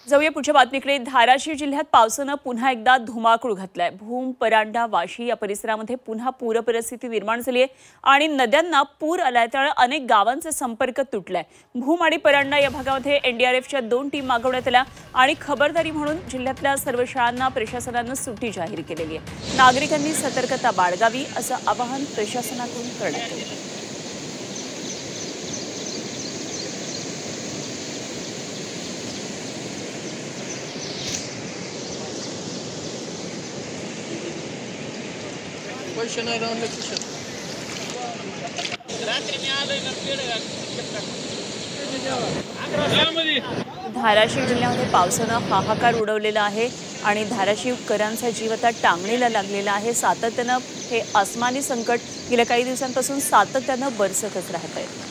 जाऊया पुढच्या बातमीकडे। धाराशिव जिल्ह्यात पावसानं पुन्हा एकदा धुमाकूळ घातलाय। भूम, परांडा, वाशी या परिसरामध्ये पुन्हा पूर परिस्थिती निर्माण झाली आहे आणि नद्यांना पूर आलाय, त्यामुळे अनेक गावांचे संपर्क तुटलाय। भूम आणि परांडा या भागामध्ये एनडीआरएफच्या 2 टीम मागवण्यात आल्या आणि खबरदारी म्हणून जिल्ह्यातल्या सर्व शाळांना प्रशासनानं सुट्टी जाहीर केलेली आहे। नागरिकांनी सतर्कता बाळगावी असं आवाहन प्रशासनाकडून करण्यात आलं। धाराशिव जिल्ह्यामध्ये पावसानं हाहाकार उडवलेला आहे आणि धाराशिवकरांचा जीव आता टांगणीला लागलेला आहे। सातत्यानं हे आसमानी संकट गेल्या काही दिवसांपासून सातत्यानं बरसतच राहत आहे।